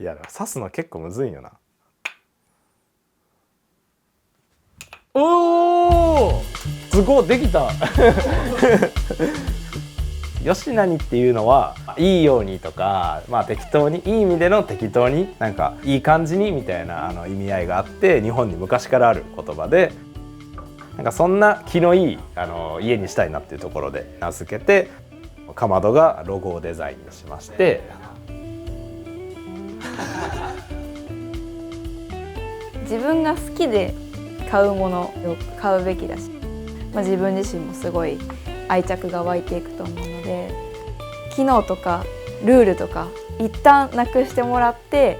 いや刺すの結構むずいよな。おお、すごいできた。よしなにっていうのはいいようにとか、まあ適当に、いい意味での適当に、なんかいい感じにみたいな意味合いがあって、日本に昔からある言葉で、なんかそんな気のいい家にしたいなっていうところで名付けて、かまどがロゴをデザインしまして。自分が好きで買うものを買うべきだし、自分自身もすごい愛着が湧いていくと思うので、機能とかルールとか一旦なくしてもらって、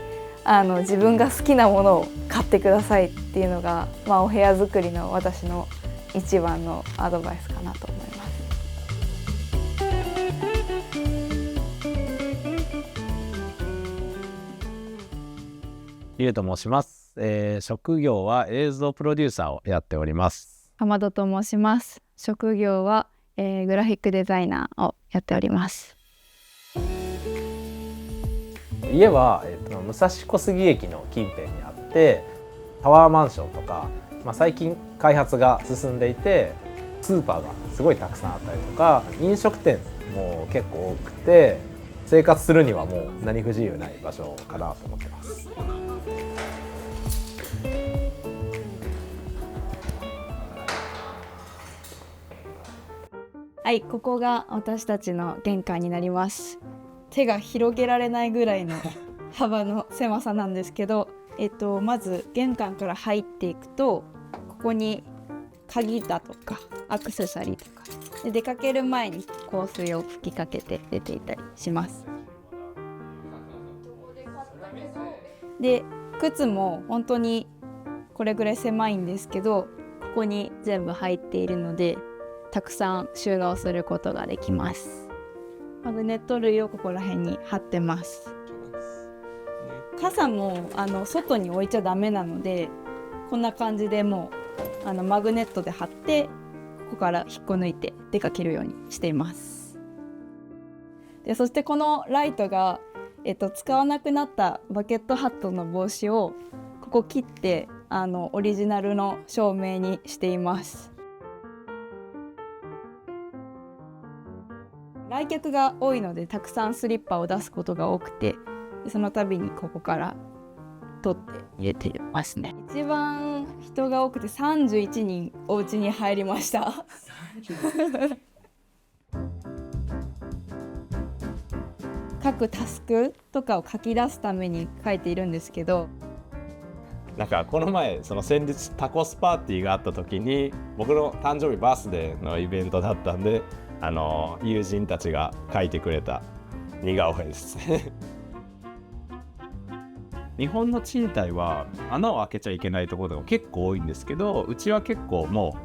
自分が好きなものを買ってくださいっていうのが、お部屋作りの私の一番のアドバイスかなと思います。リュウと申します。職業は映像プロデューサーをやっております。かまどと申します。職業は、グラフィックデザイナーをやっております。家は、武蔵小杉駅の近辺にあって、タワーマンションとか、最近開発が進んでいて、スーパーがすごいたくさんあったりとか、飲食店も結構多くて、生活するにはもう何不自由ない場所かなと思ってます。はい、ここが私たちの玄関になります。手が広げられないぐらいの幅の狭さなんですけど、まず玄関から入っていくと、ここに鍵だとかアクセサリーとかで、出かける前に香水を吹きかけて出ていたりします。で、靴も本当にこれぐらい狭いんですけど、ここに全部入っているので、たくさん収納することができます。マグネット類をここら辺に貼ってます。傘も外に置いちゃダメなので、こんな感じでもうマグネットで貼って、ここから引っこ抜いて出かけるようにしています。で、そしてこのライトが、使わなくなったバケットハットの帽子をここ切ってオリジナルの照明にしています。来客が多いので、たくさんスリッパを出すことが多くて、その度にここから取って入れてますね。一番人が多くて31人お家に入りました。各タスクとかを書き出すために書いているんですけど、なんかこの前先日タコスパーティーがあった時に、僕の誕生日バースデーのイベントだったんで、友人たちが書いてくれた似顔絵です。日本の賃貸は穴を開けちゃいけないところが結構多いんですけど、うちは結構も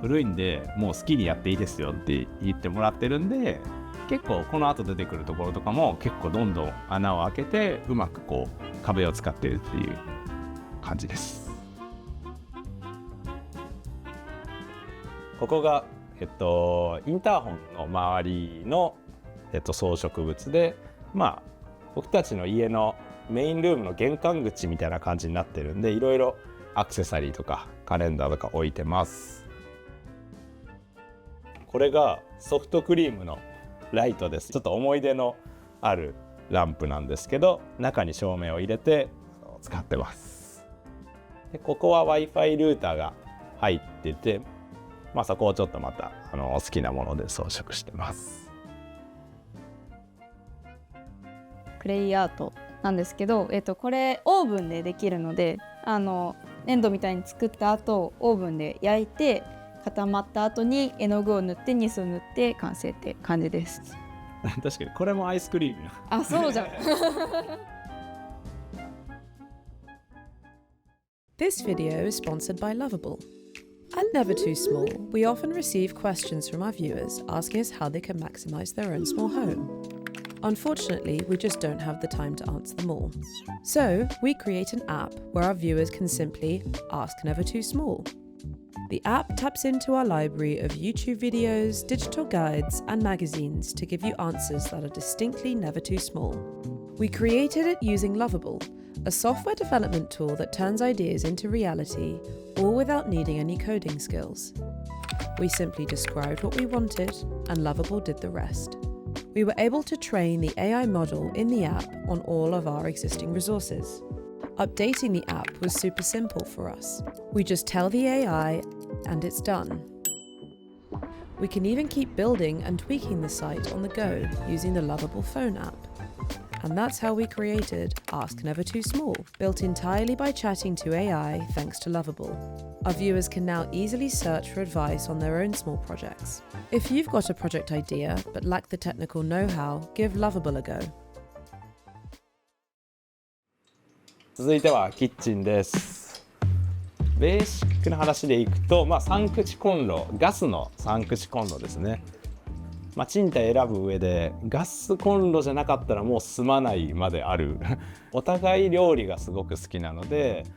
う古いんで、もう好きにやっていいですよって言ってもらってるんで、結構この後出てくるところとかも結構どんどん穴を開けて、うまくこう壁を使ってるっていう感じです。ここがインターホンの周りの、装飾物で、僕たちの家のメインルームの玄関口みたいな感じになってるんで、いろいろアクセサリーとかカレンダーとか置いてます。これがソフトクリームのライトです。ちょっと思い出のあるランプなんですけど、中に照明を入れて使ってます。で、ここは Wi-Fi ルーターが入ってて、そこをちょっとまた好きなもので装飾してます。クレイアートなんですけど、これオーブンでできるので、粘土みたいに作った後オーブンで焼いて、固まった後に絵の具を塗ってニスを塗って完成って感じです。確かにこれもアイスクリーム。あ、そうじゃん。This video is sponsored by Lovable. At Never Too Small, we often receive questions from our viewers asking us how they can maximize their own small home. Unfortunately, we just don't have the time to answer them all. So, we create an app where our viewers can simply ask Never Too Small. The app taps into our library of YouTube videos, digital guides, and magazines to give you answers that are distinctly never too small. We created it using Lovable, a software development tool that turns ideas into reality, all without needing any coding skills. We simply described what we wanted, and Lovable did the rest. We were able to train the AI model in the app on all of our existing resources. Updating the app was super simple for us. We just tell the AI, and it's done. We can even keep building and tweaking the site on the go using the Lovable phone app. And that's how we created Ask Never Too Small, built entirely by chatting to AI thanks to Lovable. Our viewers can now easily search for advice on their own small projects. If you've got a project idea but lack the technical know-how, give Lovable a go. 続いてはキッチンです。ベーシックな話でいくと、3口コンロ、ガスの3口コンロですね。賃貸選ぶ上でガスコンロじゃなかったらもう住まないまであるお互い料理がすごく好きなので、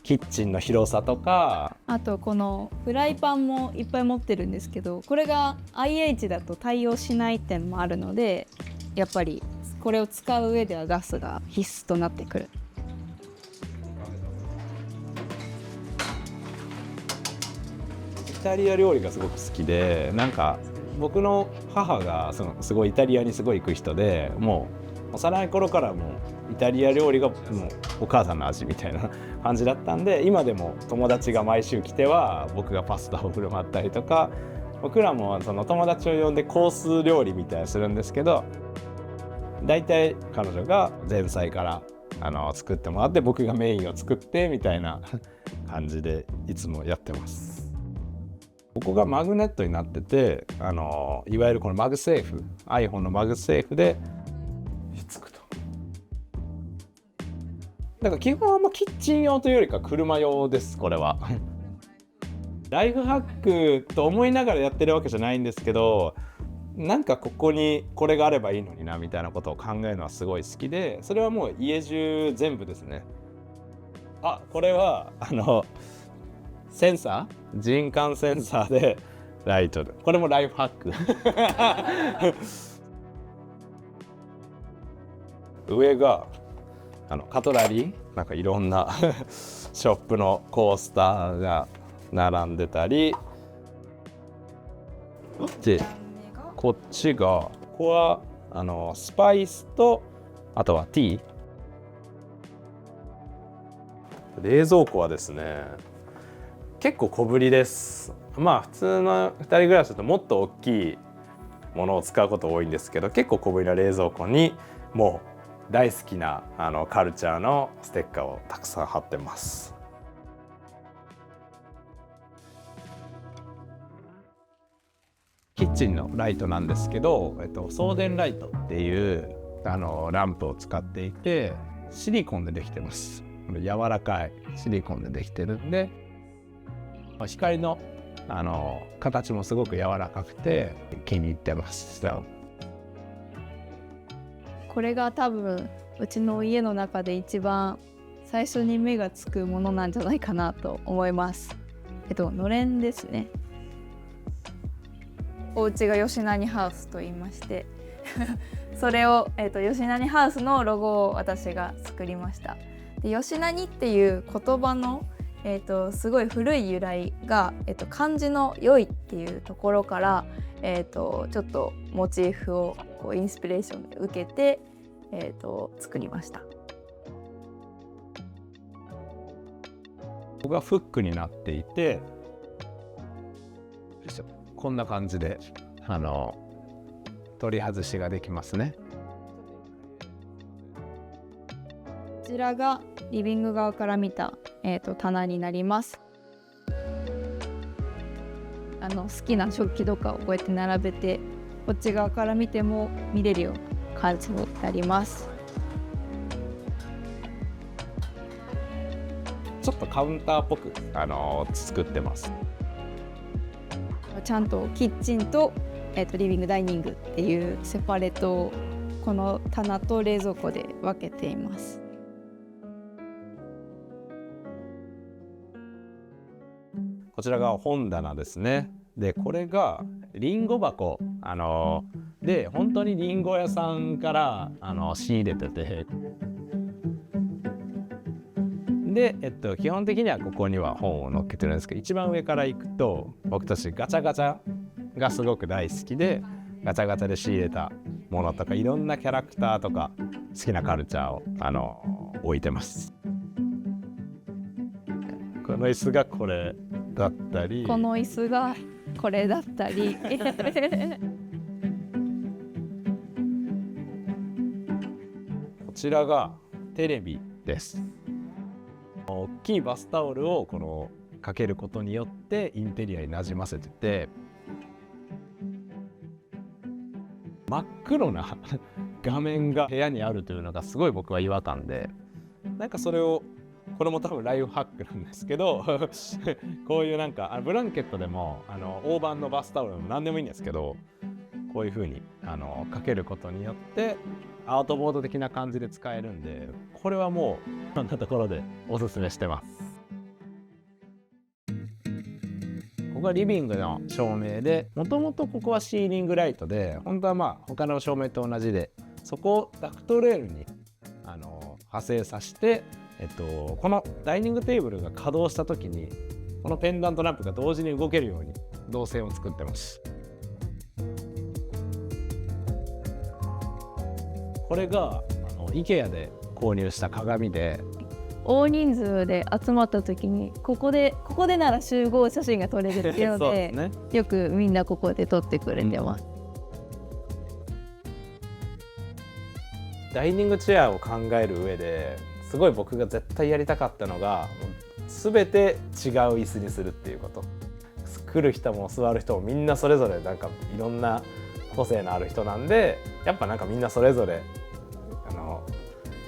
キッチンの広さとか、あとこのフライパンもいっぱい持ってるんですけど、これが IH だと対応しない点もあるので、やっぱりこれを使う上ではガスが必須となってくる。イタリア料理がすごく好きで、なんか僕の母がすごいイタリアにすごい行く人で、もう幼い頃からもうイタリア料理がもうお母さんの味みたいな感じだったんで、今でも友達が毎週来ては僕がパスタを振る舞ったりとか、僕らもその友達を呼んでコース料理みたいにするんですけど、だいたい彼女が前菜から作ってもらって、僕がメインを作ってみたいな感じでいつもやってます。ここがマグネットになってて、いわゆるこのマグセーフ、 iPhone のマグセーフでひっつくと。だから基本はあんまキッチン用というよりか車用です。これはライフハックと思いながらやってるわけじゃないんですけど、なんかここにこれがあればいいのになみたいなことを考えるのはすごい好きで、それはもう家中全部ですね。これはセンサー、人感センサーでライトで、これもライフハック上がカトラリー、なんかいろんなショップのコースターが並んでたりで、こっちが、ここはスパイスと、あとはティー。冷蔵庫はですね、結構小ぶりです。普通の2人暮らしだともっと大きいものを使うこと多いんですけど、結構小ぶりな冷蔵庫にもう大好きなカルチャーのステッカーをたくさん貼ってます。キッチンのライトなんですけど、送電ライトっていうランプを使っていて、シリコンでできてます。柔らかいシリコンでできてるんで、光の形もすごく柔らかくて気に入ってます。これが多分うちの家の中で一番最初に目がつくものなんじゃないかなと思います。のれんですね。お家が吉何ハウスと言いましてそれを、吉何ハウスのロゴを私が作りました。で、吉何っていう言葉のすごい古い由来が、漢字の良いっていうところから、ちょっとモチーフをインスピレーションで受けて、作りました。ここがフックになっていて、こんな感じで取り外しができますね。こちらがリビング側から見た、棚になります。好きな食器とかをこうやって並べて、こっち側から見ても見れるような感じになります。ちょっとカウンターっぽく、作ってます。ちゃんとキッチンと、リビングダイニングっていうセパレートをこの棚と冷蔵庫で分けています。こちらが本棚ですね。で、これがリンゴ箱、で本当にリンゴ屋さんから仕入れてて、で、基本的にはここには本を載っけてるんですけど、一番上から行くと僕たちガチャガチャがすごく大好きで、ガチャガチャで仕入れたものとかいろんなキャラクターとか好きなカルチャーを置いてます。この椅子がこれだったり、この椅子がこれだったりこちらがテレビです。大きいバスタオルをかけることによってインテリアになじませてて、真っ黒な画面が部屋にあるというのがすごい僕は違和感で、なんかそれを、これも多分ライフハックなんですけどこういうなんかブランケットでも大判のバスタオルでも何でもいいんですけど、こういう風にかけることによってアウトボード的な感じで使えるんで、これはもうこんなところでおすすめしてます。ここはリビングの照明で、もともとここはシーリングライトで、本当はまあ他の照明と同じで、そこをダクトレールに派生させて、このダイニングテーブルが稼働した時にこのペンダントランプが同時に動けるように動線を作ってます。これがIKEA で購入した鏡で、大人数で集まった時にここでなら集合写真が撮れるっていうのそうでですね、よくみんなここで撮ってくれてます。ダイニングチェアを考える上ですごい僕が絶対やりたかったのが、全て違う椅子にするっていうこと。来る人も座る人もみんなそれぞれなんかいろんな個性のある人なんで、やっぱなんかみんなそれぞれ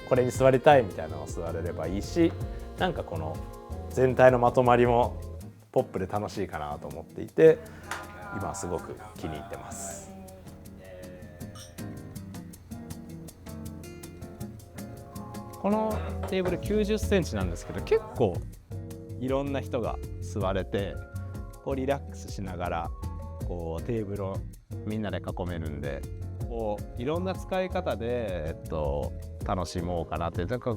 これに座りたいみたいなのを座れればいいし、なんかこの全体のまとまりもポップで楽しいかなと思っていて、今すごく気に入ってます。このテーブル90センチなんですけど、結構いろんな人が座れて、こうリラックスしながらこうテーブルをみんなで囲めるんで、こういろんな使い方で、楽しもうかなって、なんか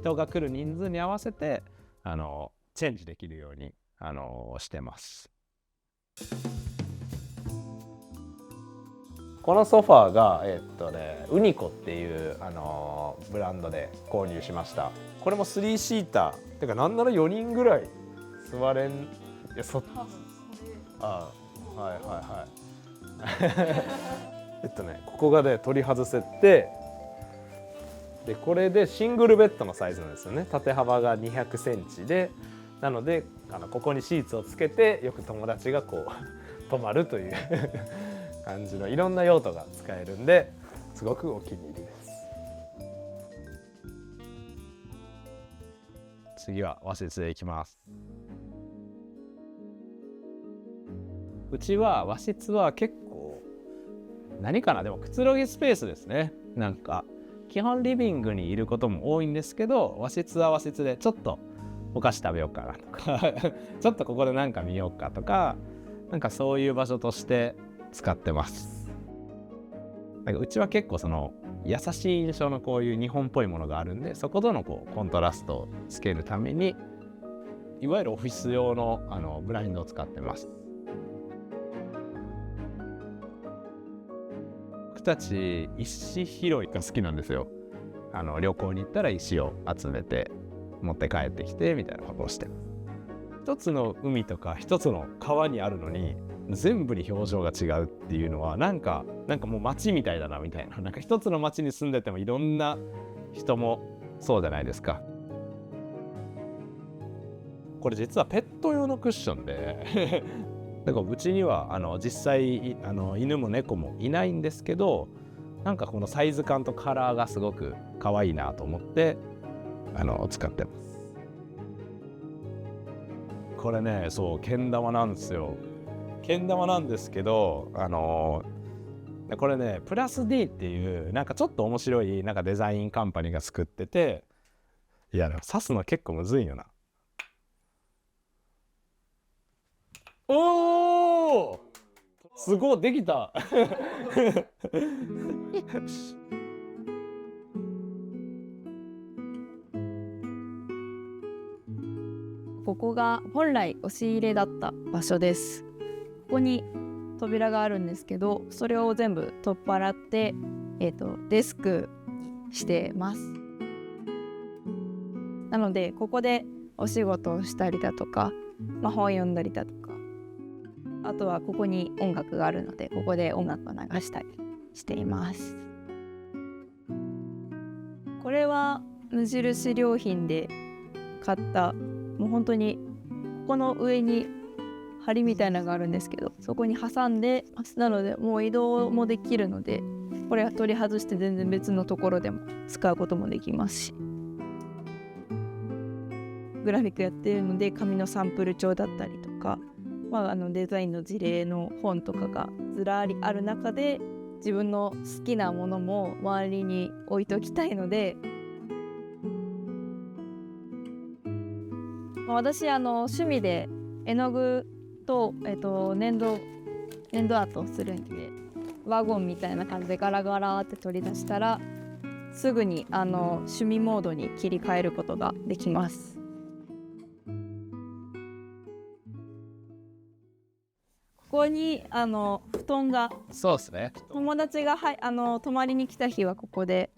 人が来る人数に合わせてチェンジできるようにしてます。このソファーがウニコっていうブランドで購入しました。これも3シーターてか、なんなら4人ぐらい座れん、いやはいはいはいここがね取り外せて、でこれでシングルベッドのサイズなんですよね。縦幅が200センチで、なのでここにシーツをつけてよく友達がこう泊まるという感じのいろんな用途が使えるんで、すごくお気に入りです。次は和室へ行きます。うちは和室は結構何かな、でもくつろぎスペースですね。なんか基本リビングにいることも多いんですけど、和室は和室でちょっとお菓子食べようかなとかちょっとここでなんか見ようかとか、なんかそういう場所として使ってます。なんかうちは結構優しい印象のこういう日本っぽいものがあるんで、そことのコントラストをつけるためにいわゆるオフィス用のブラインドを使ってます。僕たち石拾いが好きなんですよ。旅行に行ったら石を集めて持って帰ってきてみたいなことをしてます。一つの海とか一つの川にあるのに全部に表情が違うっていうのはなんかもう街みたいだなみたいな、なんか一つの街に住んでてもいろんな人もそうじゃないですか。これ実はペット用のクッションでだからうちには実際犬も猫もいないんですけど、なんかこのサイズ感とカラーがすごく可愛いなと思って使ってます。これね、そうけん玉なんですよ。けん玉なんですけど、これねプラス D っていうなんかちょっと面白いなんかデザインカンパニーが作ってて、いやでも刺すの結構むずいよな。おー、すごいできたここが本来押し入れだった場所です。ここに扉があるんですけど、それを全部取っ払って、デスクにしてます。なのでここでお仕事をしたりだとか、本読んだりだとか、あとはここに音楽があるのでここで音楽を流したりしています。これは無印良品で買ったもう本当にここの上に針みたいなのがあるんですけど、そこに挟んでます。なのでもう移動もできるので、これは取り外して全然別のところでも使うこともできますし、グラフィックやってるので紙のサンプル帳だったりとか、デザインの事例の本とかがずらりある中で、自分の好きなものも周りに置いときたいので、私趣味で絵の具と、粘土アートをするんで、ワゴンみたいな感じでガラガラって取り出したらすぐに趣味モードに切り替えることができます。ここに布団が、そうですね。友達が泊まりに来た日はここで。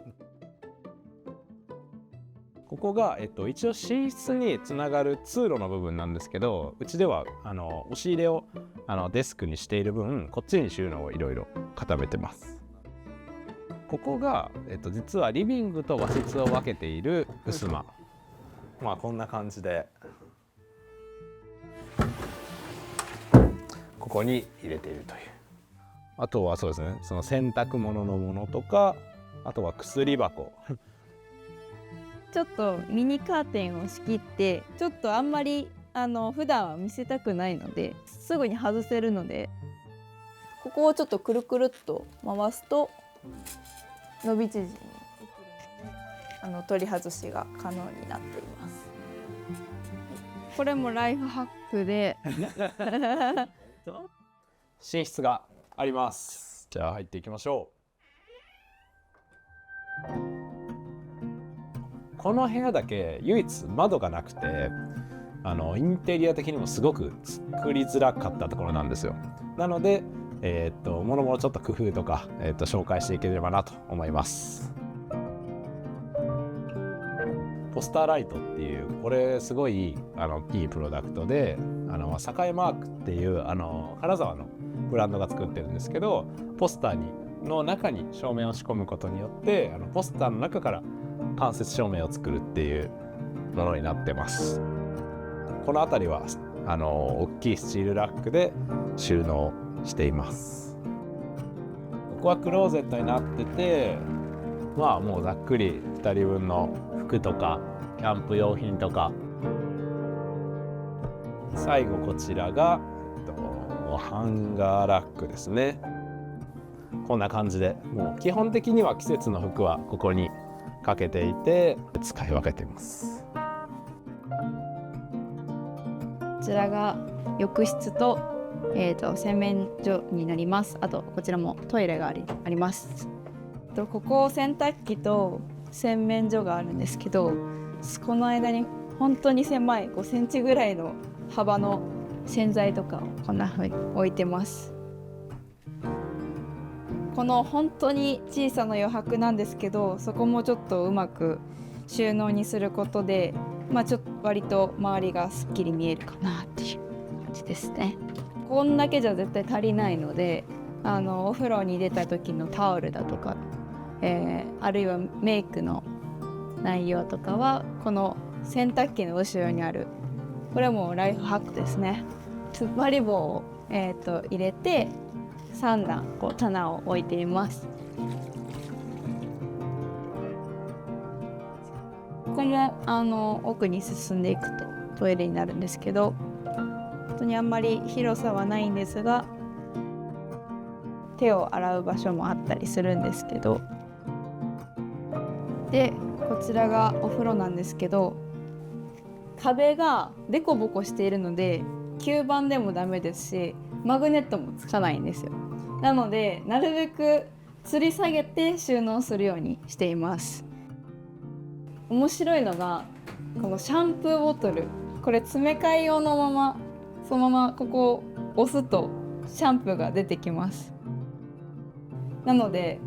ここが、一応寝室につながる通路の部分なんですけど、うちでは押し入れをデスクにしている分、こっちに収納をいろいろ固めてます。ここが、実はリビングと和室を分けている襖。こんな感じでここに入れているという。あとはそうですね、その洗濯物のものとか、あとは薬箱ちょっとミニカーテンを仕切って、ちょっとあんまり普段は見せたくないのですぐに外せるので、ここをちょっとくるくるっと回すと伸び縮みできるので、取り外しが可能になっています。これもライフハックで寝室があります。じゃあ入っていきましょう。この部屋だけ唯一窓がなくて、インテリア的にもすごく作りづらかったところなんですよ。なので、もろもろちょっと工夫とか、紹介していければなと思います。ポスターライトっていう、これすごいいいプロダクトで、栄マークっていう金沢のブランドが作ってるんですけど、ポスターの中に照明を仕込むことによってポスターの中から間接照明を作るっていうものになってます。この辺りは大きいスチールラックで収納しています。ここはクローゼットになってて、もうざっくり2人分の服とかキャンプ用品とか、最後こちらがハンガーラックですね。こんな感じで、もう基本的には季節の服はここにかけていて使い分けています。こちらが浴室と、洗面所になります。あとこちらもトイレがあります。ここ洗濯機と洗面所があるんですけど、この間に本当に狭い5センチぐらいの幅の洗剤とかをこんな風に置いてます。この本当に小さな余白なんですけど、そこもちょっとうまく収納にすることで、ちょっと割と周りがすっきり見えるかなっていう感じですね。こんだけじゃ絶対足りないので、お風呂に出た時のタオルだとか、あるいはメイクの内容とかはこの洗濯機の後ろにある、これもライフハックですね。突っ張り棒を、入れて3段棚を置いています。ここも奥に進んでいくとトイレになるんですけど、本当にあんまり広さはないんですが、手を洗う場所もあったりするんですけど、でこちらがお風呂なんですけど、壁がデコボコしているので吸盤でもダメですし、マグネットもつかないんですよ。なのでなるべく吊り下げて収納するようにしています。面白いのがこのシャンプーボトル、これ詰め替え用のままそのままここを押すとシャンプーが出てきます。なので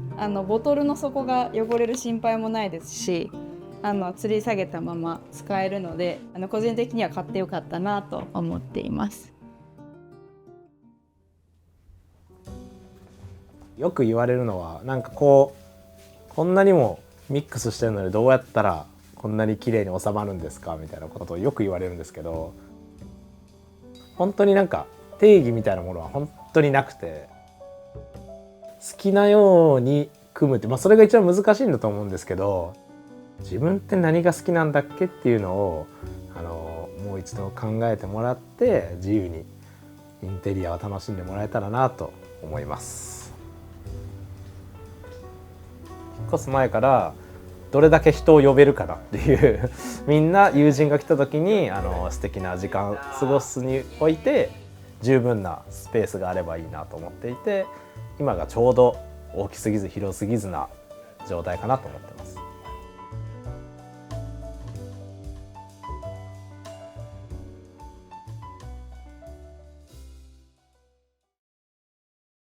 ボトルの底が汚れる心配もないですし、吊り下げたまま使えるので個人的には買ってよかったなと思っています。よく言われるのはなんかこんなにもミックスしてるのにどうやったらこんなに綺麗に収まるんですかみたいなことをよく言われるんですけど、本当になんか定義みたいなものは本当になくて、好きなように組むって、それが一番難しいんだと思うんですけど、自分って何が好きなんだっけっていうのをもう一度考えてもらって自由にインテリアを楽しんでもらえたらなと思います。引っ越す前からどれだけ人を呼べるかなっていうみんな友人が来た時に素敵な時間を過ごすにおいて十分なスペースがあればいいなと思っていて、今がちょうど大きすぎず広すぎずな状態かなと思ってます。